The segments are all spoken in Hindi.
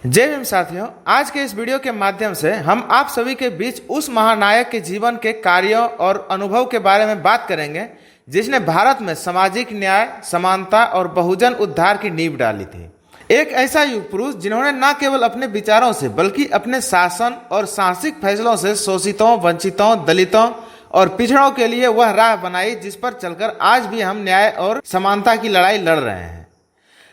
जय भीम साथियों, आज के इस वीडियो के माध्यम से हम आप सभी के बीच उस महानायक के जीवन के कार्यों और अनुभव के बारे में बात करेंगे जिसने भारत में सामाजिक न्याय, समानता और बहुजन उद्धार की नींव डाली थी। एक ऐसा युग पुरुष जिन्होंने न केवल अपने विचारों से बल्कि अपने शासन और साहसिक फैसलों से शोषितों, वंचितों, दलितों और पिछड़ों के लिए वह राह बनाई जिस पर चलकर आज भी हम न्याय और समानता की लड़ाई लड़ रहे हैं।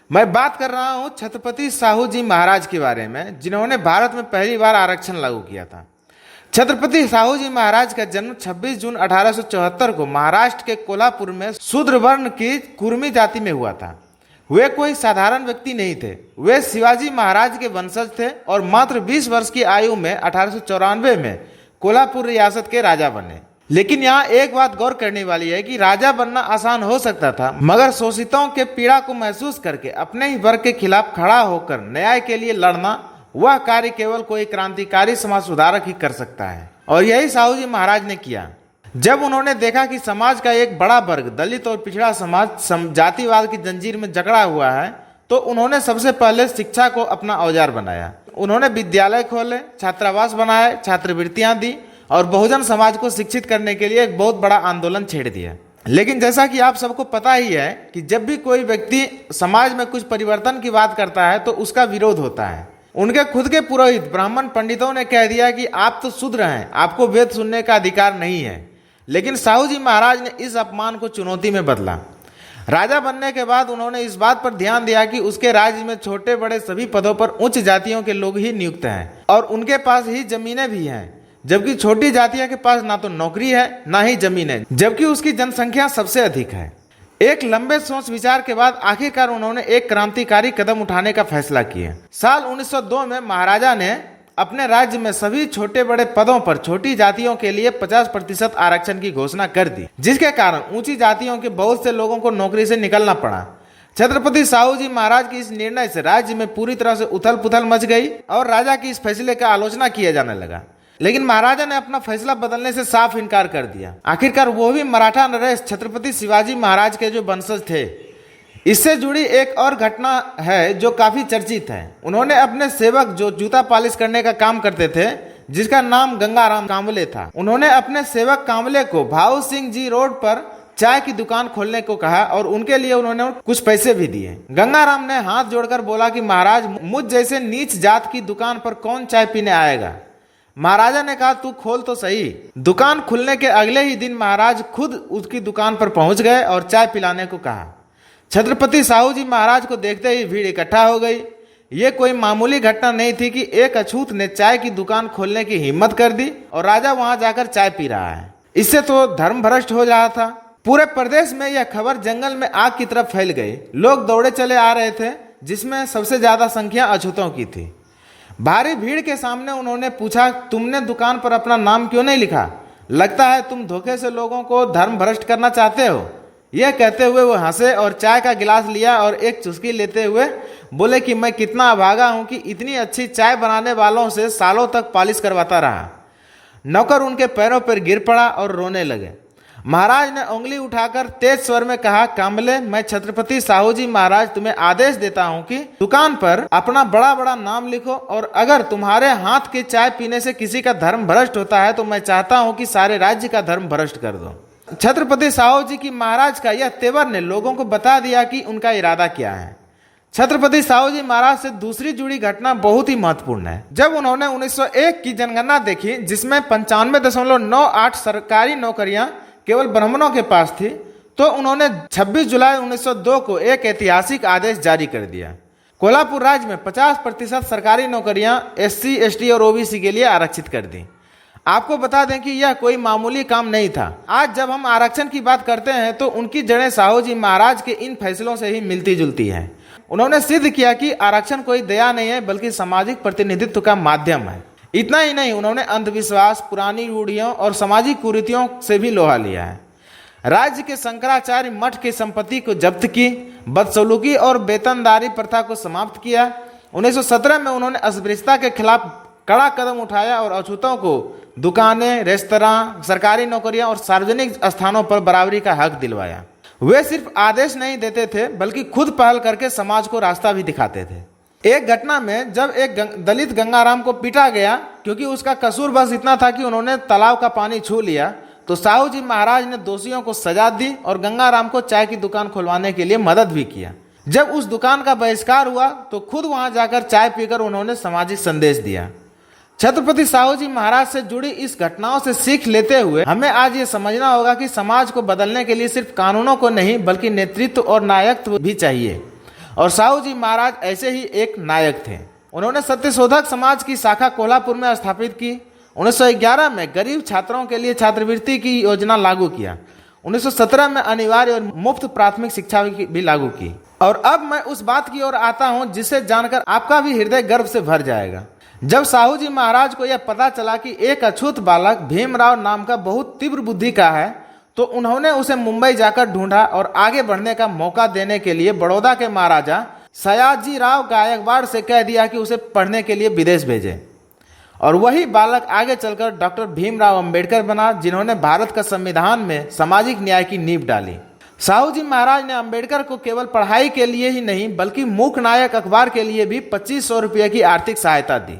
मैं बात कर रहा हूं छत्रपति साहू जी महाराज के बारे में, जिन्होंने भारत में पहली बार आरक्षण लागू किया था। छत्रपति साहू जी महाराज का जन्म 26 जून 1874 को महाराष्ट्र के कोल्हापुर में शूद्र वर्ण की कुर्मी जाति में हुआ था। वे कोई साधारण व्यक्ति नहीं थे। वे शिवाजी महाराज के वंशज थे और मात्र 20 वर्ष की आयु में 1894 में कोल्हापुर रियासत के राजा बने। लेकिन यहाँ एक बात गौर करने वाली है कि राजा बनना आसान हो सकता था, मगर शोषितों के पीड़ा को महसूस करके अपने ही वर्ग के खिलाफ खड़ा होकर न्याय के लिए लड़ना, वह कार्य केवल कोई क्रांतिकारी समाज सुधारक ही कर सकता है। और यही साहू जी महाराज ने किया। जब उन्होंने देखा कि समाज का एक बड़ा वर्ग, दलित और पिछड़ा समाज जातिवाद की जंजीर में जकड़ा हुआ है, तो उन्होंने सबसे पहले शिक्षा को अपना औजार बनाया। उन्होंने विद्यालय खोले, छात्रावास बनाए, छात्रवृत्तियां दी और बहुजन समाज को शिक्षित करने के लिए एक बहुत बड़ा आंदोलन छेड़ दिया। लेकिन जैसा कि आप सबको पता ही है कि जब भी कोई व्यक्ति समाज में कुछ परिवर्तन की बात करता है तो उसका विरोध होता है। उनके खुद के पुरोहित ब्राह्मण पंडितों ने कह दिया कि आप तो शूद्र हैं, आपको वेद सुनने का अधिकार नहीं है। लेकिन साहू जी महाराज ने इस अपमान को चुनौती में बदला। राजा बनने के बाद उन्होंने इस बात पर ध्यान दिया कि उसके राज्य में छोटे बड़े सभी पदों पर उच्च जातियों के लोग ही नियुक्त हैं और उनके पास ही जमीनें भी हैं, जबकि छोटी जातियों के पास ना तो नौकरी है ना ही जमीन है, जबकि उसकी जनसंख्या सबसे अधिक है। एक लंबे सोच विचार के बाद आखिरकार उन्होंने एक क्रांतिकारी कदम उठाने का फैसला किया। साल 1902 में महाराजा ने अपने राज्य में सभी छोटे बड़े पदों पर छोटी जातियों के लिए 50% आरक्षण की घोषणा कर दी, जिसके कारण ऊंची जातियों के बहुत से लोगों को नौकरी से निकलना पड़ा। छत्रपति साहू जी महाराज के इस निर्णय से राज्य में पूरी तरह से उथल पुथल मच गई और राजा की इस फैसले का आलोचना किया जाने लगा। लेकिन महाराजा ने अपना फैसला बदलने से साफ इनकार कर दिया। आखिरकार वो भी मराठा नरेश छत्रपति शिवाजी महाराज के जो वंशज थे। इससे जुड़ी एक और घटना है जो काफी चर्चित है। उन्होंने अपने सेवक जो जूता पॉलिश करने का काम करते थे, जिसका नाम गंगाराम कांबले था, उन्होंने अपने सेवक कांबले को भाऊ सिंह जी रोड पर चाय की दुकान खोलने को कहा और उनके लिए उन्होंने कुछ पैसे भी दिए। गंगाराम ने हाथ जोड़कर बोला कि महाराज, मुझ जैसे नीच जात की दुकान पर कौन चाय पीने आएगा। महाराजा ने कहा, तू खोल तो सही। दुकान खुलने के अगले ही दिन महाराज खुद उसकी दुकान पर पहुंच गए और चाय पिलाने को कहा। छत्रपति साहू जी महाराज को देखते ही भीड़ इकट्ठा हो गई। ये कोई मामूली घटना नहीं थी कि एक अछूत ने चाय की दुकान खोलने की हिम्मत कर दी और राजा वहां जाकर चाय पी रहा है। इससे तो धर्म भ्रष्ट हो रहा था। पूरे प्रदेश में यह खबर जंगल में आग की तरफ फैल गई। लोग दौड़े चले आ रहे थे, जिसमें सबसे ज्यादा संख्या अछूतों की थी। भारी भीड़ के सामने उन्होंने पूछा, तुमने दुकान पर अपना नाम क्यों नहीं लिखा? लगता है तुम धोखे से लोगों को धर्म भ्रष्ट करना चाहते हो। यह कहते हुए वो हंसे और चाय का गिलास लिया और एक चुस्की लेते हुए बोले कि मैं कितना अभागा हूं कि इतनी अच्छी चाय बनाने वालों से सालों तक पॉलिश करवाता रहा। नौकर उनके पैरों पर गिर पड़ा और रोने लगे। महाराज ने उंगली उठाकर तेज स्वर में कहा, कांबले, मैं छत्रपति साहू जी महाराज तुम्हें आदेश देता हूं कि दुकान पर अपना बड़ा बड़ा नाम लिखो और अगर तुम्हारे हाथ की चाय पीने से किसी का धर्म भ्रष्ट होता है तो मैं चाहता हूं कि सारे राज्य का धर्म भ्रष्ट कर दो। छत्रपति साहू जी की महाराज का यह तेवर ने लोगों को बता दिया कि उनका इरादा क्या है। छत्रपति साहू जी महाराज से दूसरी जुड़ी घटना बहुत ही महत्वपूर्ण है। जब उन्होंने 1901 की जनगणना देखी, जिसमें 95.98 सरकारी नौकरियां केवल ब्राह्मणों के पास थी, तो उन्होंने 26 जुलाई 1902 को एक ऐतिहासिक आदेश जारी कर दिया। कोल्हापुर राज्य में 50% सरकारी नौकरियां SC, ST और OBC के लिए आरक्षित कर दी। आपको बता दें कि यह कोई मामूली काम नहीं था। आज जब हम आरक्षण की बात करते हैं तो उनकी जड़ें साहू जी महाराज के इन फैसलों से ही मिलती जुलती हैं। उन्होंने सिद्ध किया कि आरक्षण कोई दया नहीं है बल्कि सामाजिक प्रतिनिधित्व का माध्यम है। इतना ही नहीं, उन्होंने अंधविश्वास, पुरानी रूढ़ियों और सामाजिक कुरीतियों से भी लोहा लिया है। राज्य के शंकराचार्य मठ की संपत्ति को जब्त की, बदसलूकी और वेतनदारी प्रथा को समाप्त किया। 1917 में उन्होंने अस्पृश्यता के खिलाफ कड़ा कदम उठाया और अछूतों को दुकानें, रेस्तरां, सरकारी नौकरियां और सार्वजनिक स्थानों पर बराबरी का हक दिलवाया। वे सिर्फ आदेश नहीं देते थे बल्कि खुद पहल करके समाज को रास्ता भी दिखाते थे। एक घटना में जब एक दलित गंगाराम को पीटा गया क्योंकि उसका कसूर बस इतना था कि उन्होंने तालाब का पानी छू लिया, तो साहू जी महाराज ने दोषियों को सजा दी और गंगाराम को चाय की दुकान खुलवाने के लिए मदद भी किया। जब उस दुकान का बहिष्कार हुआ तो खुद वहां जाकर चाय पीकर उन्होंने सामाजिक संदेश दिया। छत्रपति साहू जी महाराज से जुड़ी इस घटनाओं से सीख लेते हुए हमें आज ये समझना होगा कि समाज को बदलने के लिए सिर्फ कानूनों को नहीं बल्कि नेतृत्व और नायकत्व भी चाहिए, और साहू जी महाराज ऐसे ही एक नायक थे। उन्होंने सत्यशोधक समाज की शाखा कोल्हापुर में स्थापित की। 1911 में गरीब छात्रों के लिए छात्रवृत्ति की योजना लागू किया। 1917 में अनिवार्य और मुफ्त प्राथमिक शिक्षा भी लागू की। और अब मैं उस बात की ओर आता हूं जिसे जानकर आपका भी हृदय गर्व से भर जाएगा। जब साहू जी महाराज को यह पता चला कि एक अछूत बालक भीमराव नाम का बहुत तीव्र बुद्धि का है, तो उन्होंने उसे मुंबई जाकर ढूंढा और आगे बढ़ने का मौका देने के लिए बड़ौदा के महाराजा सयाजीराव गायकवाड़ से कह दिया कि उसे पढ़ने के लिए विदेश भेजे। और वही बालक आगे चलकर डॉक्टर भीमराव अंबेडकर बना, जिन्होंने भारत का संविधान में सामाजिक न्याय की नींव डाली। साहू जी महाराज ने अंबेडकर को केवल पढ़ाई के लिए ही नहीं बल्कि मूक नायक अखबार के लिए भी 2500 रुपये की आर्थिक सहायता दी।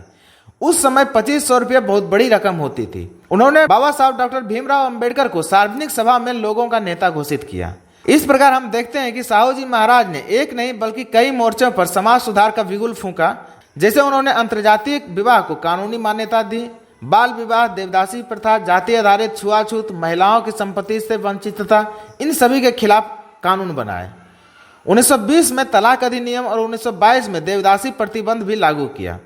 उस समय 2500 रुपये बहुत बड़ी रकम होती थी। उन्होंने बाबा साहब डॉक्टर भीमराव अंबेडकर को सार्वजनिक सभा में लोगों का नेता घोषित किया। इस प्रकार हम देखते हैं कि साहू जी महाराज ने एक नहीं बल्कि कई मोर्चों पर समाज सुधार का बिगुल फूंका। जैसे उन्होंने अंतर्जातीय विवाह को कानूनी मान्यता दी, बाल विवाह, देवदासी प्रथा, जाति आधारित छुआछूत, महिलाओं की संपत्ति से वंचितता, इन सभी के खिलाफ कानून बनाए। 1920 में तलाक अधिनियम और 1922 में देवदासी प्रतिबंध भी लागू किया।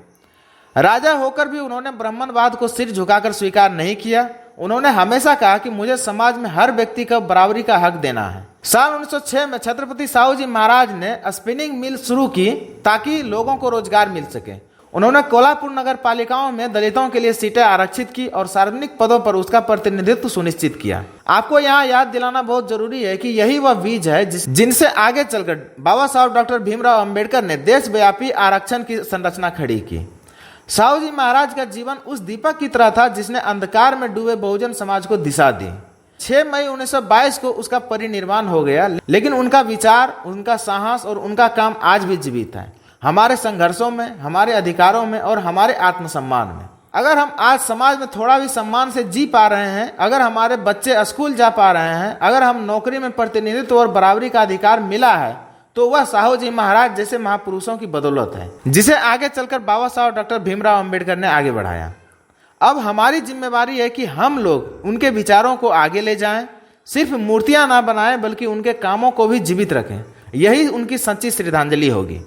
राजा होकर भी उन्होंने ब्राह्मणवाद को सिर झुकाकर स्वीकार नहीं किया। उन्होंने हमेशा कहा कि मुझे समाज में हर व्यक्ति का बराबरी का हक देना है। साल 1906 में छत्रपति साहू जी महाराज ने स्पिनिंग मिल शुरू की ताकि लोगों को रोजगार मिल सके। उन्होंने कोल्हापुर नगर पालिकाओं में दलितों के लिए सीटें आरक्षित की और सार्वजनिक पदों पर उसका प्रतिनिधित्व सुनिश्चित किया। आपको यहाँ याद दिलाना बहुत जरूरी है कि यही वह बीज है जिनसे आगे चलकर बाबा साहब डॉक्टर भीमराव अंबेडकर ने देशव्यापी आरक्षण की संरचना खड़ी की। साहू जी महाराज का जीवन उस दीपक की तरह था जिसने अंधकार में डूबे बहुजन समाज को दिशा दी। 6 मई 1922 को उसका परिनिर्वाण हो गया, लेकिन उनका विचार, उनका साहस और उनका काम आज भी जीवित है, हमारे संघर्षों में, हमारे अधिकारों में और हमारे आत्मसम्मान में। अगर हम आज समाज में थोड़ा भी सम्मान से जी पा रहे हैं, अगर हमारे बच्चे स्कूल जा पा रहे हैं, अगर हम नौकरी में प्रतिनिधित्व और बराबरी का अधिकार मिला है, तो वह साहू जी महाराज जैसे महापुरुषों की बदौलत है, जिसे आगे चलकर बाबा साहब डॉक्टर भीमराव अंबेडकर ने आगे बढ़ाया। अब हमारी जिम्मेवारी है कि हम लोग उनके विचारों को आगे ले जाएं, सिर्फ मूर्तियां ना बनाएं बल्कि उनके कामों को भी जीवित रखें। यही उनकी सच्ची श्रद्धांजलि होगी।